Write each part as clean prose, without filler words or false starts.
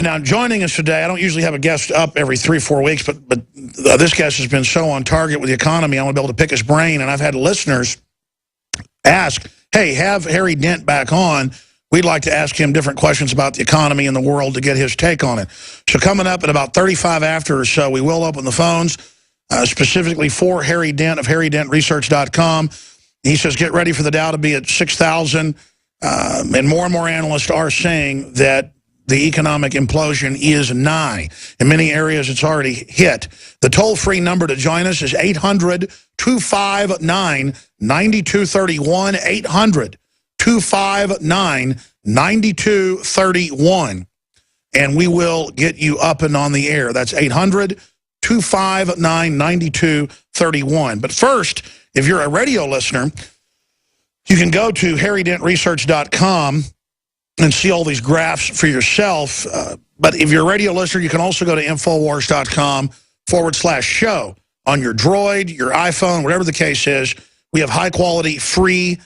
Now, joining us today, I don't usually have a guest up every 3 or 4 weeks, but this guest has been so on target with the economy, I want to be able to pick his brain, and I've had listeners ask, hey, have Harry Dent back on. We'd like to ask him different questions about the economy and the world to get his take on it. So coming up at about 35 after or so, we will open the phones, specifically for Harry Dent of HarryDentResearch.com. He says, get ready for the Dow to be at 6,000, and more analysts are saying that the economic implosion is nigh. In many areas, it's already hit. The toll-free number to join us is 800-259-9231, 800-259-9231. And we will get you up and on the air. That's 800-259-9231. But first, if you're a radio listener, you can go to HarryDentResearch.com and see all these graphs for yourself. But if you're a radio listener, you can also go to Infowars.com/show. On your Droid, your iPhone, whatever the case is, we have high-quality, free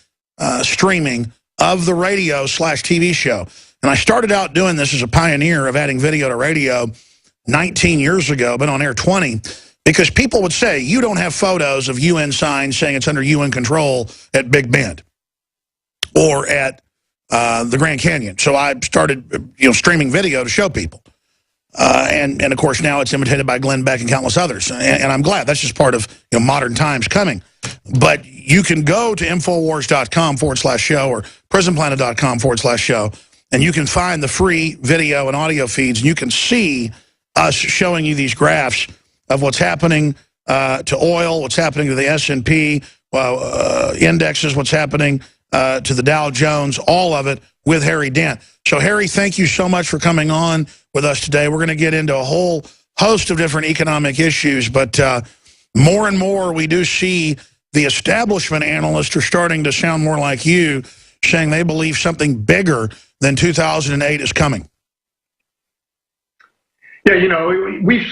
streaming of the radio/TV show. And I started out doing this as a pioneer of adding video to radio 19 years ago, been on air 20, because people would say, you don't have photos of UN signs saying it's under UN control at Big Bend or at the Grand Canyon. So I started, streaming video to show people. And of course, now it's imitated by Glenn Beck and countless others. And I'm glad. That's just part of modern times coming. But you can go to Infowars.com/show or PrisonPlanet.com/show, and you can find the free video and audio feeds, and you can see us showing you these graphs of what's happening to oil, what's happening to the S&P indexes, what's happening to the Dow Jones, all of it with Harry Dent. So, Harry, thank you so much for coming on with us today. We're going to get into a whole host of different economic issues, but more and more we do see the establishment analysts are starting to sound more like you, saying they believe something bigger than 2008 is coming. Yeah, we've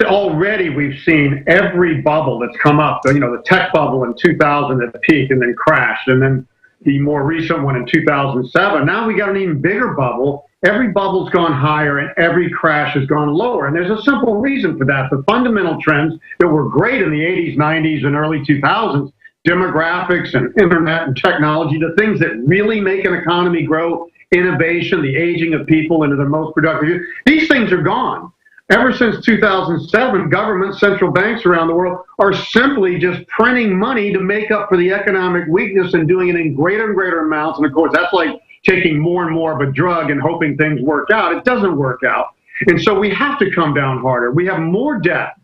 seen every bubble that's come up. The tech bubble in 2000 at the peak and then crashed, and then the more recent one in 2007. Now we got an even bigger bubble. Every bubble's gone higher and every crash has gone lower. And there's a simple reason for that. The fundamental trends that were great in the 80s, 90s, and early 2000s, demographics and internet and technology, the things that really make an economy grow, innovation, the aging of people into their most productive years, these things are gone. Ever since 2007, governments, central banks around the world are simply just printing money to make up for the economic weakness and doing it in greater and greater amounts. And of course, that's like taking more and more of a drug and hoping things work out. It doesn't work out. And so we have to come down harder. We have more debt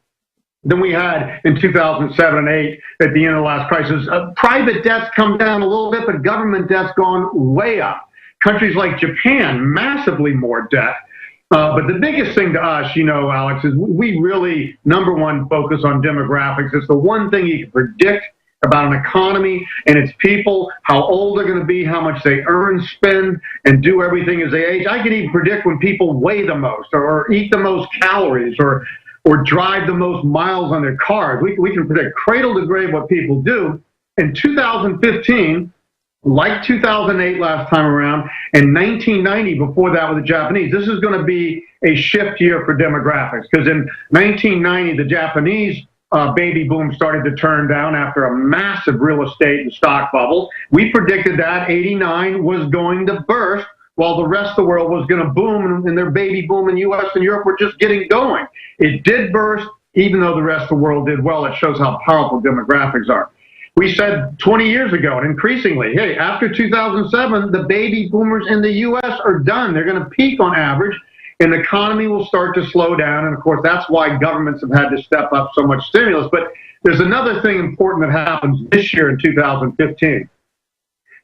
than we had in 2007 and 8 at the end of the last crisis. Private debt's come down a little bit, but government debt's gone way up. Countries like Japan, massively more debt. But the biggest thing to us, Alex, is we really, number one, focus on demographics. It's the one thing you can predict about an economy and its people, how old they're going to be, how much they earn, spend, and do everything as they age. I can even predict when people weigh the most or eat the most calories or drive the most miles on their cars. We can predict cradle to grave what people do. In 2015, like 2008 last time around, and 1990 before that with the Japanese, this is going to be a shift year for demographics, because in 1990, the Japanese baby boom started to turn down after a massive real estate and stock bubble. We predicted that 89 was going to burst while the rest of the world was going to boom, and their baby boom in U.S. and Europe were just getting going. It did burst, even though the rest of the world did well. It shows how powerful demographics are. We said 20 years ago, and increasingly, hey, after 2007, the baby boomers in the U.S. are done. They're going to peak on average, and the economy will start to slow down. And, of course, that's why governments have had to step up so much stimulus. But there's another thing important that happens this year in 2015.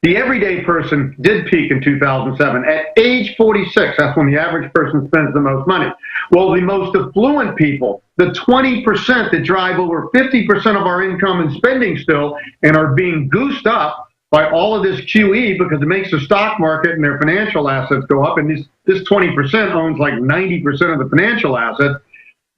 The everyday person did peak in 2007. At age 46, that's when the average person spends the most money. Well, the most affluent people, the 20% that drive over 50% of our income and spending still and are being goosed up by all of this QE because it makes the stock market and their financial assets go up, and this 20% owns like 90% of the financial assets,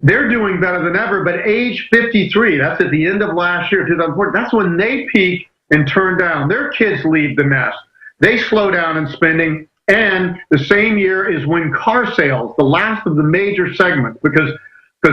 they're doing better than ever. But age 53, that's at the end of last year, 2014, that's when they peak and turn down. Their kids leave the nest. They slow down in spending. And the same year is when car sales, the last of the major segments, because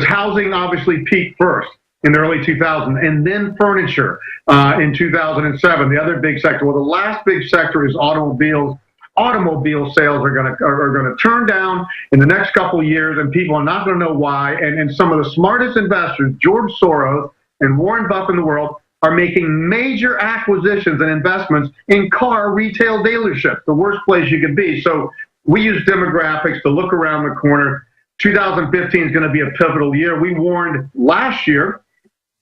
housing obviously peaked first in the early 2000s, and then furniture in 2007, the other big sector. Well, the last big sector is automobiles. Automobile sales are going to turn down in the next couple of years, and people are not going to know why. And some of the smartest investors, George Soros and Warren Buffett in the world, are making major acquisitions and investments in car retail dealerships, the worst place you could be. So we use demographics to look around the corner. 2015 is going to be a pivotal year. We warned last year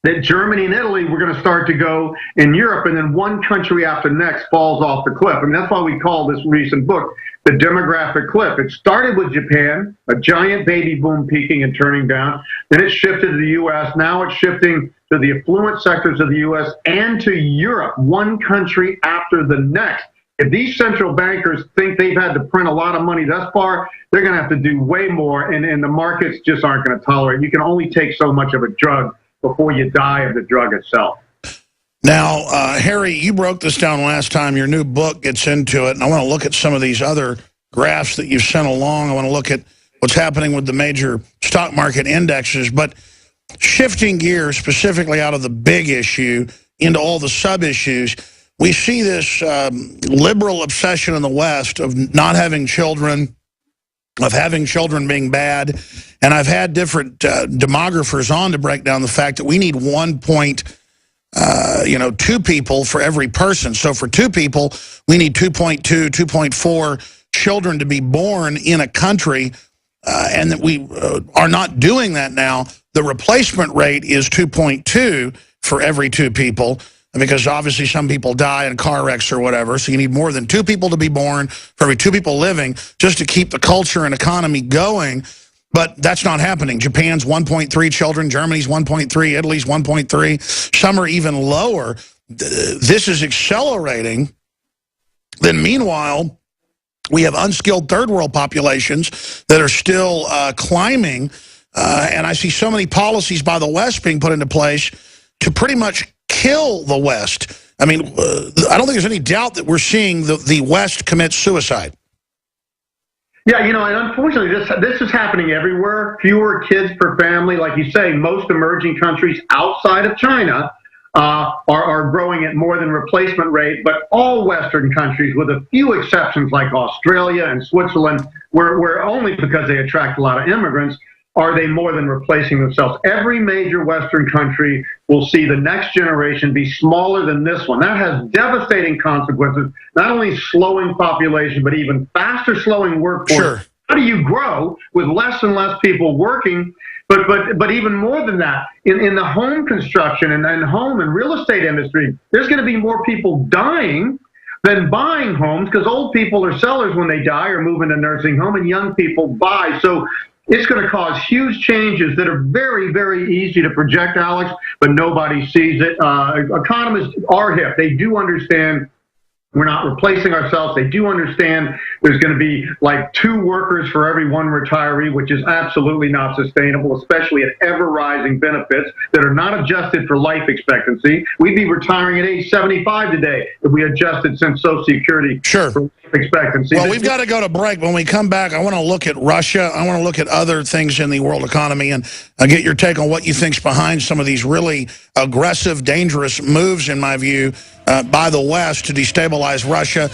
that Germany and Italy were going to start to go in Europe, and then one country after next falls off the cliff. And that's why we call this recent book The Demographic Cliff. It started with Japan, a giant baby boom peaking and turning down. Then it shifted to the U.S. Now it's shifting to the affluent sectors of the U.S. and to Europe, one country after the next. If these central bankers think they've had to print a lot of money thus far, they're going to have to do way more, and the markets just aren't going to tolerate it. You can only take so much of a drug before you die of the drug itself. Now, Harry, you broke this down last time. Your new book gets into it, and I want to look at some of these other graphs that you've sent along. I want to look at what's happening with the major stock market indexes. But shifting gears specifically out of the big issue into all the sub-issues, we see this liberal obsession in the West of not having children, of having children being bad. And I've had different demographers on to break down the fact that we need 2 people for every person. So for 2 people, we need 2.2, 2.4 children to be born in a country, and that we are not doing that now. The replacement rate is 2.2 for every 2 people, because obviously some people die in car wrecks or whatever, so you need more than 2 people to be born for every 2 people living just to keep the culture and economy going. But that's not happening. Japan's 1.3 children, Germany's 1.3, Italy's 1.3, some are even lower. This is accelerating. Then meanwhile, we have unskilled third world populations that are still climbing, and I see so many policies by the West being put into place to pretty much kill the West. I mean, I don't think there's any doubt that we're seeing the West commit suicide. Yeah, and unfortunately, this is happening everywhere. Fewer kids per family. Like you say, most emerging countries outside of China are growing at more than replacement rate, but all Western countries, with a few exceptions like Australia and Switzerland, where only because they attract a lot of immigrants, are they more than replacing themselves. Every major Western country will see the next generation be smaller than this one. That has devastating consequences, not only slowing population, but even faster slowing workforce. Sure. How do you grow with less and less people working? But even more than that, in the home construction and home and real estate industry, there's going to be more people dying than buying homes, because old people are sellers when they die or move into nursing home, and young people buy. So it's going to cause huge changes that are very, very easy to project, Alex, but nobody sees it. Economists are hip. They do understand we're not replacing ourselves. They do understand there's going to be like 2 workers for every 1 retiree, which is absolutely not sustainable, especially at ever-rising benefits that are not adjusted for life expectancy. We'd be retiring at age 75 today if we adjusted since Social Security for life expectancy. Well, we've got to go to break. When we come back, I want to look at Russia. I want to look at other things in the world economy and get your take on what you think's behind some of these really aggressive, dangerous moves, in my view, by the West to destabilize Russia,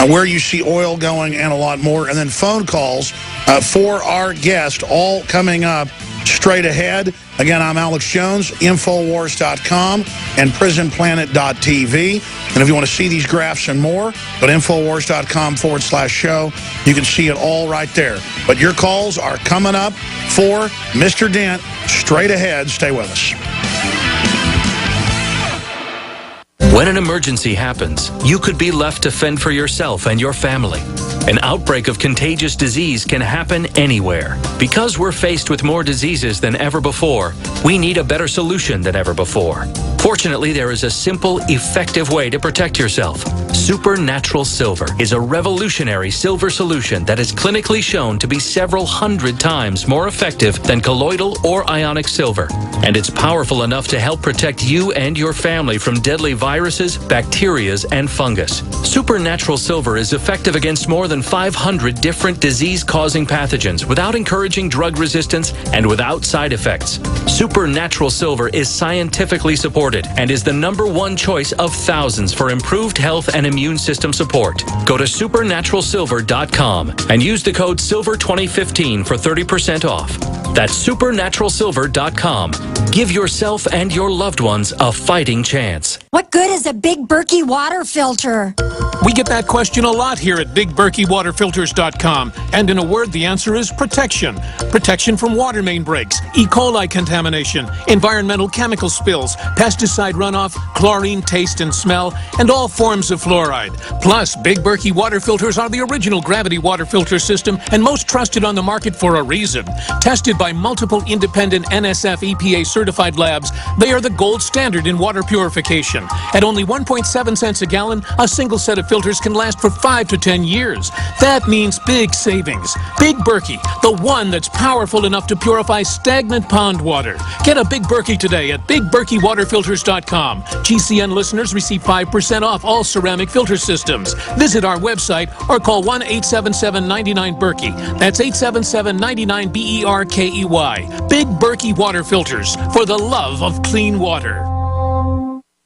where you see oil going, and a lot more. And then phone calls for our guest, all coming up straight ahead. Again, I'm Alex Jones, Infowars.com and PrisonPlanet.tv. And if you want to see these graphs and more, go to Infowars.com/show. You can see it all right there. But your calls are coming up for Mr. Dent straight ahead. Stay with us. When an emergency happens, you could be left to fend for yourself and your family. An outbreak of contagious disease can happen anywhere. Because we're faced with more diseases than ever before, we need a better solution than ever before. Fortunately, there is a simple, effective way to protect yourself. Supernatural Silver is a revolutionary silver solution that is clinically shown to be several hundred times more effective than colloidal or ionic silver. And it's powerful enough to help protect you and your family from deadly viruses, bacteria, and fungus. Supernatural Silver is effective against more than 500 different disease-causing pathogens without encouraging drug resistance and without side effects. Supernatural Silver is scientifically supported and is the #1 choice of thousands for improved health and immune system support. Go to supernaturalsilver.com and use the code SILVER2015 for 30% off. That's supernaturalsilver.com. Give yourself and your loved ones a fighting chance. What good is a Big Berkey water filter? We get that question a lot here at BigBerkeyWaterFilters.com. And in a word, the answer is protection. Protection from water main breaks, E. coli contamination, environmental chemical spills, pesticide runoff, chlorine taste and smell, and all forms of fluoride. Plus, Big Berkey water filters are the original gravity water filter system and most trusted on the market for a reason. Tested by multiple independent NSF EPA certified labs, they are the gold standard in water purification. At only 1.7 cents a gallon, a single set of filters can last for 5 to 10 years. That means big savings. Big Berkey, the one that's powerful enough to purify stagnant pond water. Get a Big Berkey today at BigBerkeyWaterFilters.com. GCN listeners receive 5% off all ceramic filter systems. Visit our website or call 1-877-99-BERKEY. That's 877-99-BERKEY. Big Berkey Water Filters, for the love of clean water.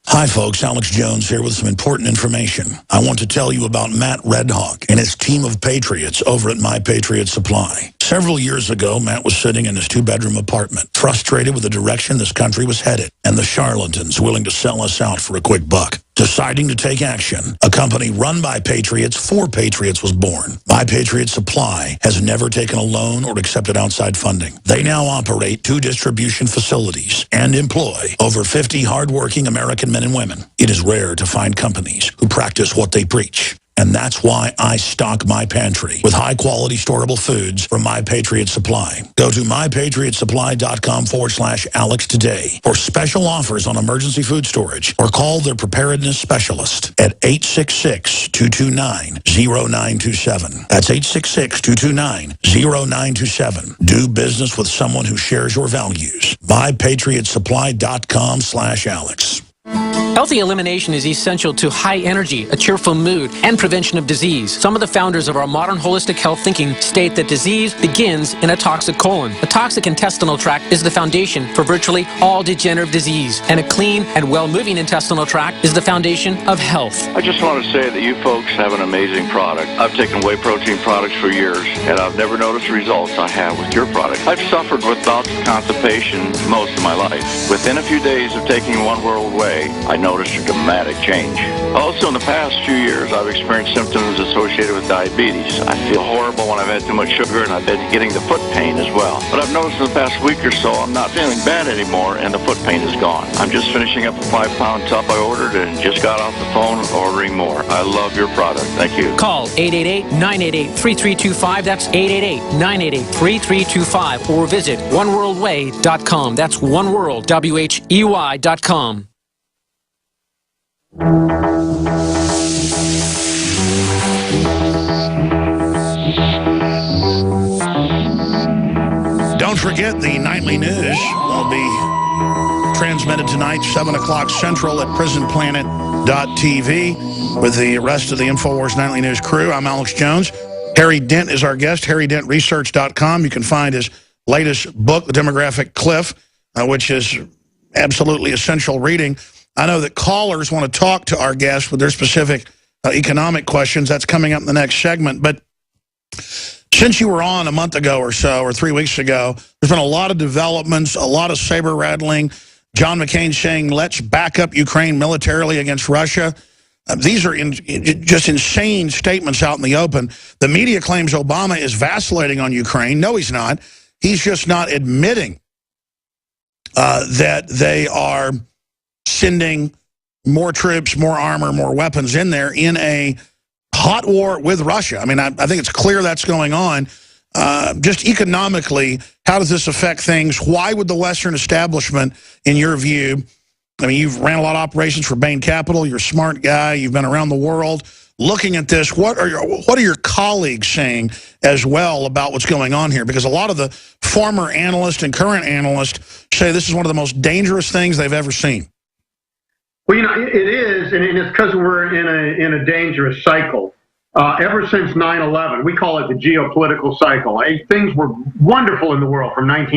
Hi folks, Alex Jones here with some important information. I want to tell you about Matt Redhawk and his team of patriots over at My Patriot Supply. Several years ago, Matt was sitting in his 2-bedroom apartment, frustrated with the direction this country was headed and the charlatans willing to sell us out for a quick buck. Deciding to take action, a company run by patriots for patriots was born. My Patriot Supply has never taken a loan or accepted outside funding. They now operate 2 distribution facilities and employ over 50 hardworking American men and women. It is rare to find companies who practice what they preach. And that's why I stock my pantry with high-quality storable foods from My Patriot Supply. Go to mypatriotsupply.com/Alex today for special offers on emergency food storage, or call their preparedness specialist at 866-229-0927. That's 866-229-0927. Do business with someone who shares your values. mypatriotsupply.com/Alex. Healthy elimination is essential to high energy, a cheerful mood, and prevention of disease. Some of the founders of our modern holistic health thinking state that disease begins in a toxic colon. The toxic intestinal tract is the foundation for virtually all degenerative disease, and a clean and well-moving intestinal tract is the foundation of health. I just want to say that you folks have an amazing product. I've taken whey protein products for years, and I've never noticed the results I have with your product. I've suffered with bouts of constipation most of my life. Within a few days of taking One World Whey, I noticed a dramatic change. Also, in the past few years, I've experienced symptoms associated with diabetes. I feel horrible when I've had too much sugar, and I've been getting the foot pain as well. But I've noticed in the past week or so, I'm not feeling bad anymore, and the foot pain is gone. I'm just finishing up a 5-pound tub I ordered and just got off the phone ordering more. I love your product. Thank you. Call 888-988-3325. That's 888-988-3325. Or visit oneworldwhey.com. That's oneworld.com. Don't forget, the nightly news will be transmitted tonight, 7 o'clock Central at prisonplanet.tv with the rest of the InfoWars Nightly News crew. I'm Alex Jones. Harry Dent is our guest, harrydentresearch.com. You can find his latest book, The Demographic Cliff, which is absolutely essential reading. I know that callers want to talk to our guests with their specific economic questions. That's coming up in the next segment. But since you were on a month ago or so, or 3 weeks ago, there's been a lot of developments, a lot of saber rattling. John McCain saying, let's back up Ukraine militarily against Russia. These are just insane statements out in the open. The media claims Obama is vacillating on Ukraine. No, he's not. He's just not admitting that they are sending more troops, more armor, more weapons in there in a hot war with Russia. I mean, I think it's clear that's going on. Just economically, how does this affect things? Why would the Western establishment, in your view, I mean, you've ran a lot of operations for Bain Capital. You're a smart guy. You've been around the world. Looking at this, what are your colleagues saying as well about what's going on here? Because a lot of the former analysts and current analysts say this is one of the most dangerous things they've ever seen. Well, it is, and it's because we're in a dangerous cycle. Ever since 9/11, we call it the geopolitical cycle. Things were wonderful in the world from 19